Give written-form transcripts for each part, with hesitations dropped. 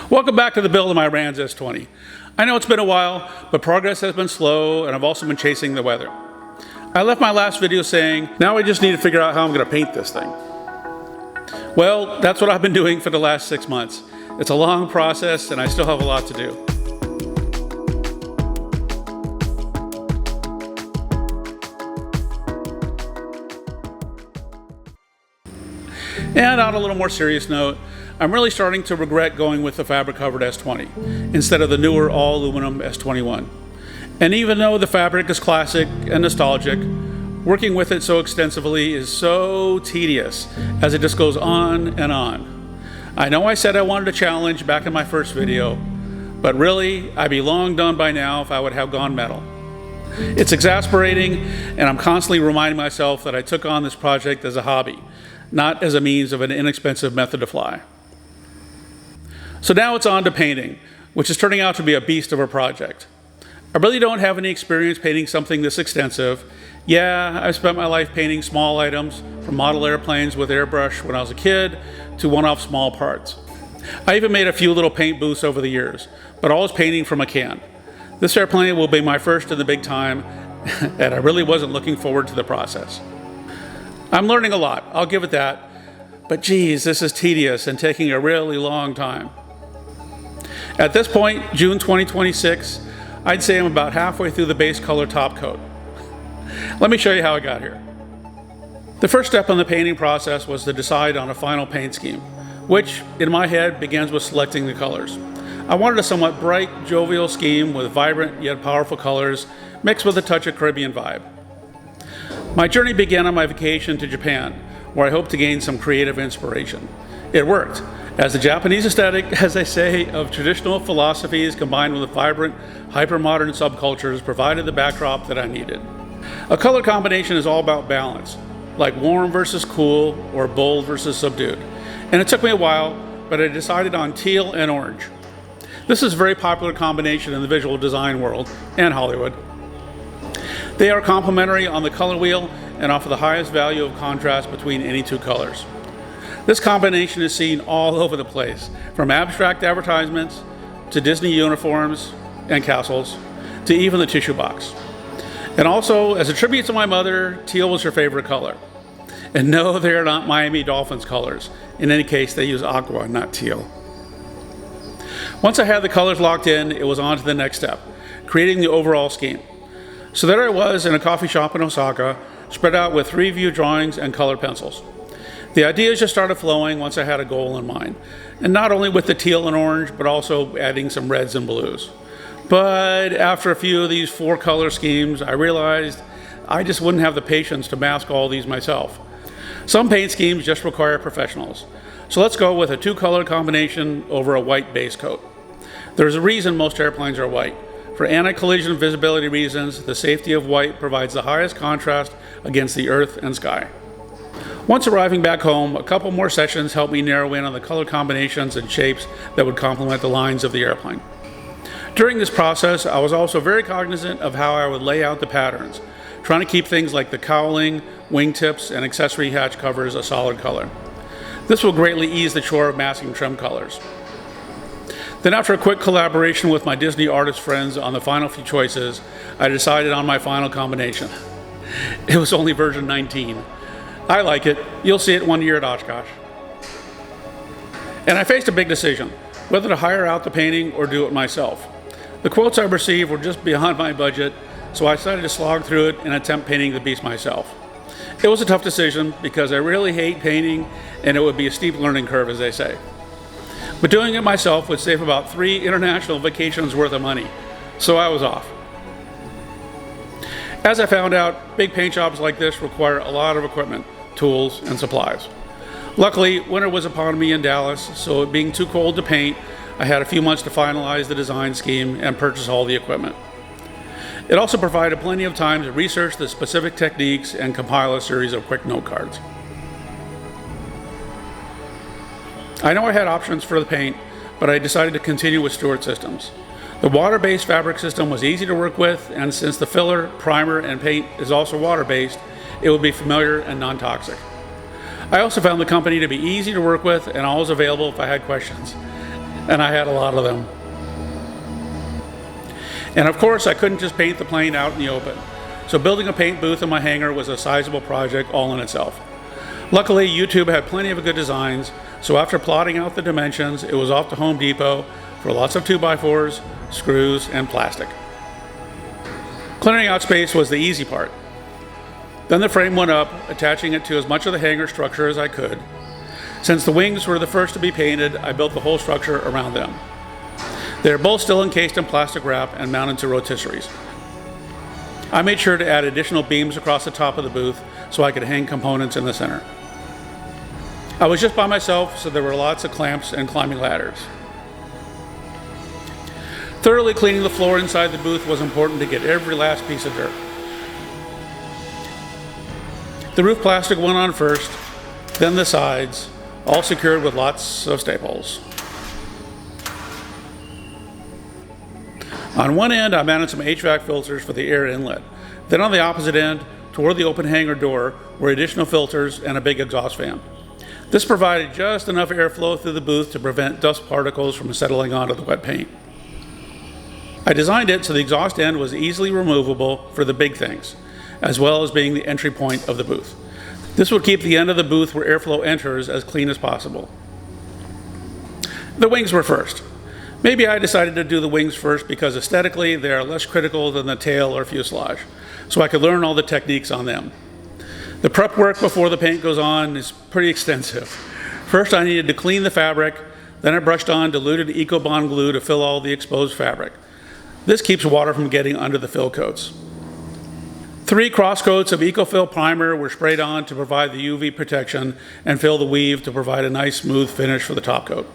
Welcome back to the build of my Rans S20. I know it's been a while, but progress has been slow and I've also been chasing the weather. I left my last video saying, now I just need to figure out how I'm going to paint this thing. Well, that's what I've been doing for the last 6 months. It's a long process and I still have a lot to do. And on a little more serious note, I'm really starting to regret going with the fabric-covered S20 instead of the newer all-aluminum S21. And even though the fabric is classic and nostalgic, working with it so extensively is so tedious as it just goes on and on. I know I said I wanted a challenge back in my first video, but really, I'd be long done by now if I would have gone metal. It's exasperating, and I'm constantly reminding myself that I took on this project as a hobby, not as a means of an inexpensive method to fly. So now it's on to painting, which is turning out to be a beast of a project. I really don't have any experience painting something this extensive. Yeah, I've spent my life painting small items, from model airplanes with airbrush when I was a kid, to one-off small parts. I even made a few little paint booths over the years, but always painting from a can. This airplane will be my first in the big time, and I really wasn't looking forward to the process. I'm learning a lot, I'll give it that, but geez, this is tedious and taking a really long time. At this point, June 2026, I'd say I'm about halfway through the base color top coat. Let me show you how I got here. The first step in the painting process was to decide on a final paint scheme, which, in my head, begins with selecting the colors. I wanted a somewhat bright, jovial scheme with vibrant yet powerful colors, mixed with a touch of Caribbean vibe. My journey began on my vacation to Japan, where I hoped to gain some creative inspiration. It worked, as the Japanese aesthetic, as they say, of traditional philosophies combined with vibrant, hyper-modern subcultures provided the backdrop that I needed. A color combination is all about balance, like warm versus cool or bold versus subdued. And it took me a while, but I decided on teal and orange. This is a very popular combination in the visual design world and Hollywood. They are complementary on the color wheel and offer the highest value of contrast between any two colors. This combination is seen all over the place, from abstract advertisements to Disney uniforms and castles to even the tissue box. And also, as a tribute to my mother, teal was her favorite color. And no, they are not Miami Dolphins colors. In any case, they use aqua, not teal. Once I had the colors locked in, it was on to the next step, creating the overall scheme. So there I was in a coffee shop in Osaka, spread out with 3 view drawings and colored pencils. The ideas just started flowing once I had a goal in mind, and not only with the teal and orange, but also adding some reds and blues. But after a few of these 4 color schemes, I realized I just wouldn't have the patience to mask all these myself. Some paint schemes just require professionals. So let's go with a 2 color combination over a white base coat. There's a reason most airplanes are white. For anti-collision visibility reasons, the safety of white provides the highest contrast against the earth and sky. Once arriving back home, a couple more sessions helped me narrow in on the color combinations and shapes that would complement the lines of the airplane. During this process, I was also very cognizant of how I would lay out the patterns, trying to keep things like the cowling, wingtips, and accessory hatch covers a solid color. This will greatly ease the chore of masking trim colors. Then after a quick collaboration with my Disney artist friends on the final few choices, I decided on my final combination. It was only version 19. I like it. You'll see it one year at Oshkosh. And I faced a big decision, whether to hire out the painting or do it myself. The quotes I received were just beyond my budget, so I decided to slog through it and attempt painting the beast myself. It was a tough decision because I really hate painting and it would be a steep learning curve, as they say. But doing it myself would save about 3 international vacations worth of money, so I was off. As I found out, big paint jobs like this require a lot of equipment, tools, and supplies. Luckily, winter was upon me in Dallas, so it being too cold to paint, I had a few months to finalize the design scheme and purchase all the equipment. It also provided plenty of time to research the specific techniques and compile a series of quick note cards. I know I had options for the paint, but I decided to continue with Stewart Systems. The water-based fabric system was easy to work with, and since the filler, primer, and paint is also water-based, it would be familiar and non-toxic. I also found the company to be easy to work with and always available if I had questions. and I had a lot of them. And of course, I couldn't just paint the plane out in the open. So building a paint booth in my hangar was a sizable project all in itself. Luckily, YouTube had plenty of good designs, so after plotting out the dimensions, it was off to Home Depot for lots of 2x4s, screws, and plastic. Clearing out space was the easy part. Then the frame went up, attaching it to as much of the hangar structure as I could. Since the wings were the first to be painted, I built the whole structure around them. They are both still encased in plastic wrap and mounted to rotisseries. I made sure to add additional beams across the top of the booth so I could hang components in the center. I was just by myself, so there were lots of clamps and climbing ladders. Thoroughly cleaning the floor inside the booth was important to get every last piece of dirt. The roof plastic went on first, then the sides, all secured with lots of staples. On one end, I mounted some HVAC filters for the air inlet. Then on the opposite end, toward the open hangar door, were additional filters and a big exhaust fan. This provided just enough airflow through the booth to prevent dust particles from settling onto the wet paint. I designed it so the exhaust end was easily removable for the big things, as well as being the entry point of the booth. This would keep the end of the booth where airflow enters as clean as possible. The wings were first. Maybe I decided to do the wings first because aesthetically they are less critical than the tail or fuselage, so I could learn all the techniques on them. The prep work before the paint goes on is pretty extensive. First I needed to clean the fabric, then I brushed on diluted EcoBond glue to fill all the exposed fabric. This keeps water from getting under the fill coats. 3 cross coats of EcoFill primer were sprayed on to provide the UV protection and fill the weave to provide a nice smooth finish for the top coat.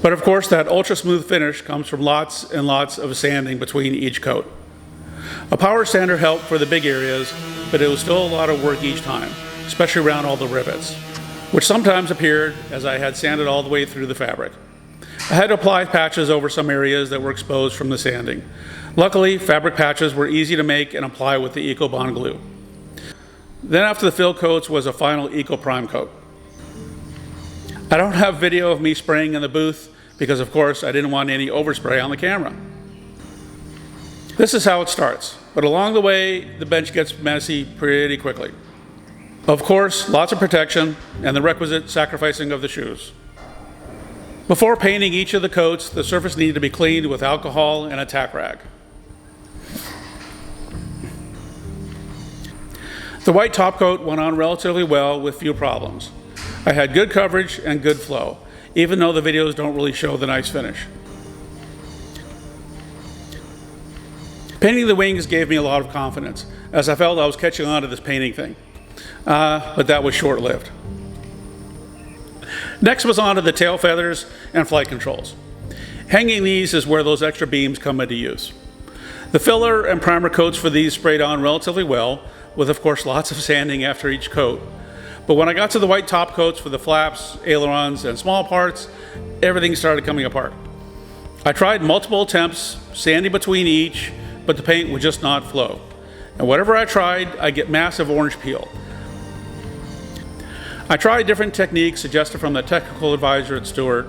But of course, that ultra smooth finish comes from lots and lots of sanding between each coat. A power sander helped for the big areas, but it was still a lot of work each time, especially around all the rivets, which sometimes appeared as I had sanded all the way through the fabric. I had to apply patches over some areas that were exposed from the sanding. Luckily, fabric patches were easy to make and apply with the EcoBond glue. Then after the fill coats was a final EcoPrime coat. I don't have video of me spraying in the booth because of course I didn't want any overspray on the camera. This is how it starts, but along the way the bench gets messy pretty quickly. Of course, lots of protection and the requisite sacrificing of the shoes. Before painting each of the coats, the surface needed to be cleaned with alcohol and a tack rag. The white top coat went on relatively well with few problems. I had good coverage and good flow, even though the videos don't really show the nice finish. Painting the wings gave me a lot of confidence, as I felt I was catching on to this painting thing. But that was short-lived. Next was on to the tail feathers and flight controls. Hanging these is where those extra beams come into use. The filler and primer coats for these sprayed on relatively well, with of course lots of sanding after each coat. But when I got to the white top coats for the flaps, ailerons, and small parts, everything started coming apart. I tried multiple attempts, sanding between each, but the paint would just not flow. And whatever I tried, I'd get massive orange peel. I tried different techniques suggested from the technical advisor at Stewart.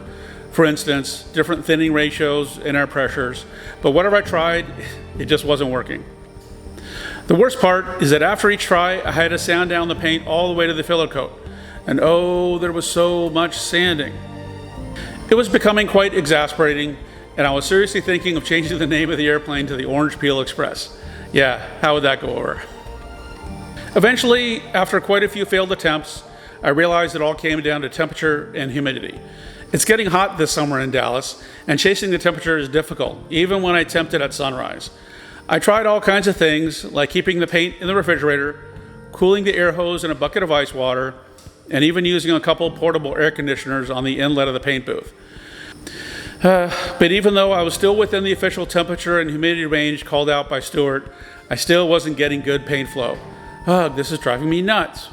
For instance, different thinning ratios and air pressures, but whatever I tried, it just wasn't working. The worst part is that after each try, I had to sand down the paint all the way to the filler coat. And oh, there was so much sanding. It was becoming quite exasperating, and I was seriously thinking of changing the name of the airplane to the Orange Peel Express. Yeah, how would that go over? Eventually, after quite a few failed attempts, I realized it all came down to temperature and humidity. It's getting hot this summer in Dallas, and chasing the temperature is difficult, even when I attempt it at sunrise. I tried all kinds of things, like keeping the paint in the refrigerator, cooling the air hose in a bucket of ice water, and even using a couple portable air conditioners on the inlet of the paint booth. But even though I was still within the official temperature and humidity range called out by Stewart, I still wasn't getting good paint flow. This is driving me nuts.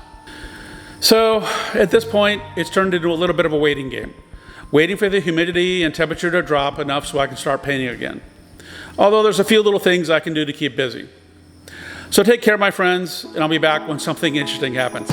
So at this point, it's turned into a little bit of a waiting game. Waiting for the humidity and temperature to drop enough so I can start painting again. Although there's a few little things I can do to keep busy. So take care, my friends, and I'll be back when something interesting happens.